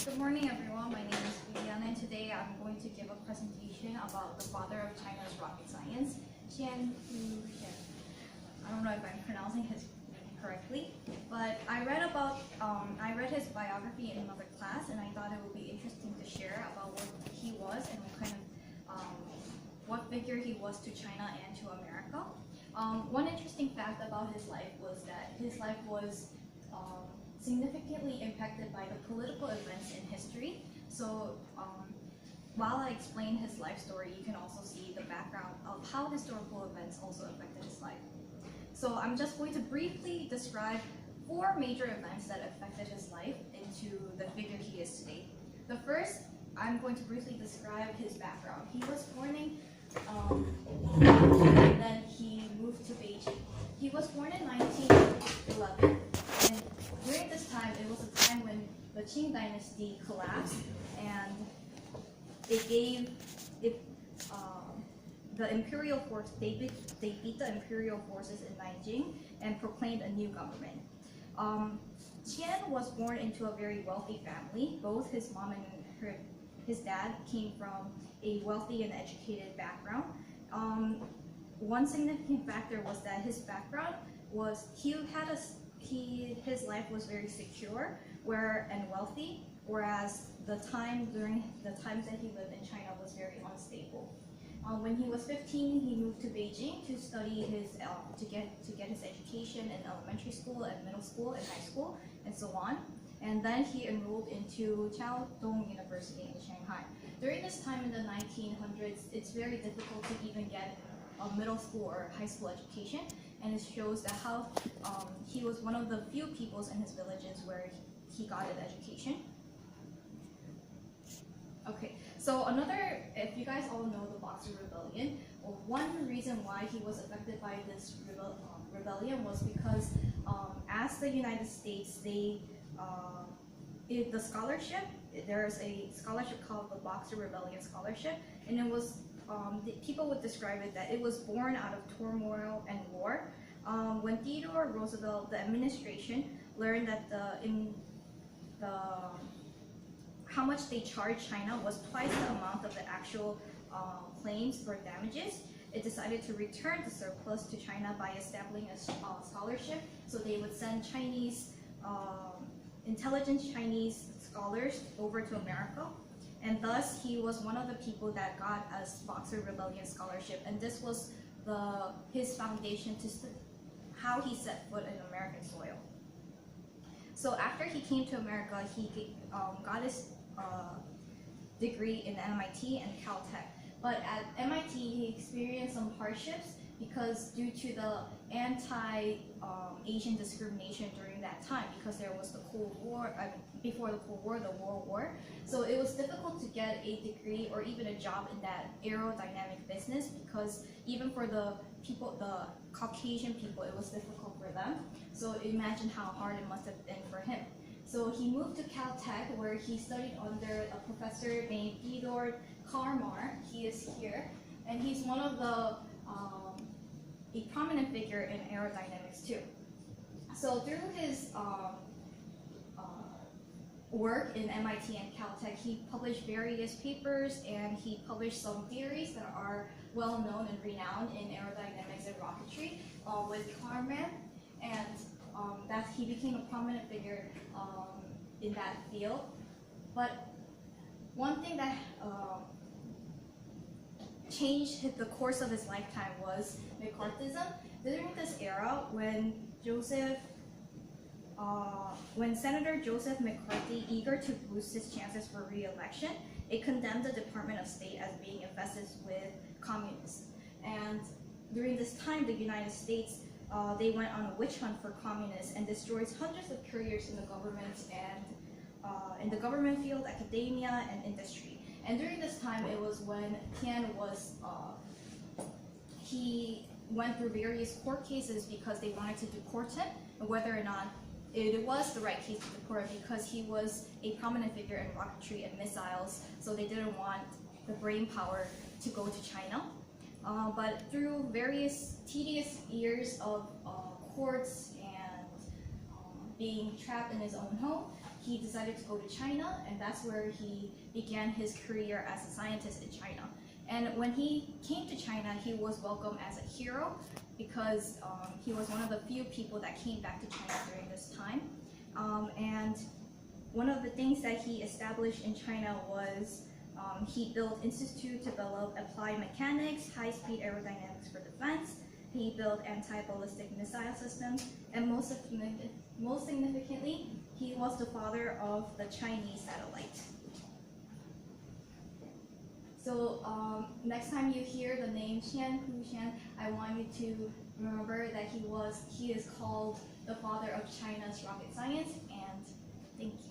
Good morning, everyone. My name is Vivian, and today I'm going to give a presentation about the father of China's rocket science, Qian Huishen. I don't know if I'm pronouncing his name correctly, but I read his biography in another class, and I thought it would be interesting to share about what he was and what figure he was to China and to America. One interesting fact about his life was that his life was significantly impacted by the political events in history. So while I explain his life story, you can also see the background of how historical events also affected his life. So I'm just going to briefly describe 4 major events that affected his life into the figure he is today. The first, I'm going to briefly describe his background. He was born in and then he moved to Beijing. He was born in 1911, and during this time, it was a time when the Qing dynasty collapsed, and it gave the imperial force. They beat the imperial forces in Nanjing and proclaimed a new government. Qian was born into a very wealthy family. Both his mom and his dad came from a wealthy and educated background. One significant factor was that his background was his life was very secure and wealthy, whereas during the times that he lived in China was very unstable. When he was 15, he moved to Beijing to study to get his education in elementary school and middle school and high school and so on. And then he enrolled into Chiao-Tung University in Shanghai. During this time in the 1900s, it's very difficult to even get a middle school or high school education, and it shows that how he was one of the few peoples in his villages where he got an education. Okay, so if you guys all know the Boxer Rebellion, one reason why he was affected by this rebellion was because as the United States, there's a scholarship called the Boxer Rebellion Scholarship, and it was people would describe it that it was born out of turmoil and war. When Theodore Roosevelt, the administration, learned that how much they charged China was twice the amount of the actual claims for damages, it decided to return the surplus to China by establishing a scholarship. So they would send intelligent Chinese scholars over to America, and thus he was one of the people that got a Boxer Rebellion Scholarship, and this was his foundation to how he set foot in American soil. So after he came to America, he got his degree in MIT and Caltech. But at MIT, he experienced some hardships because due to the anti-Asian discrimination during that time, because there was the Cold War, before the Cold War, the World War. So it was difficult to get a degree or even a job in that aerodynamic business, because even for the Caucasian people, it was difficult for them. So imagine how hard it must have been for him. So he moved to Caltech, where he studied under a professor named Theodore Karmar. He is here, and he's one of a prominent figure in aerodynamics too. So through his work in MIT and Caltech, he published various papers, and he published some theories that are well known and renowned in aerodynamics and rocketry with Karman, and that he became a prominent figure in that field. But one thing that changed the course of his lifetime was McCarthyism. During this era, when Senator Joseph McCarthy, eager to boost his chances for re-election, it condemned the Department of State as being infested with communists. And during this time, the United States, they went on a witch hunt for communists and destroyed hundreds of careers in the government and in the government field, academia, and industry. And during this time, it was when Tian he went through various court cases because they wanted to deport him, and whether or not it was the right case to deport him, because he was a prominent figure in rocketry and missiles, so they didn't want the brain power to go to China. But through various tedious years of courts and being trapped in his own home, he decided to go to China, and that's where he began his career as a scientist in China. And when he came to China, he was welcomed as a hero because he was one of the few people that came back to China during this time. And one of the things that he established in China was he built institute to develop applied mechanics, high-speed aerodynamics for defense. He built anti-ballistic missile systems, and most significantly, he was the father of the Chinese satellite. So next time you hear the name Qian Huqian, I want you to remember that he is called the father of China's rocket science, and thank you.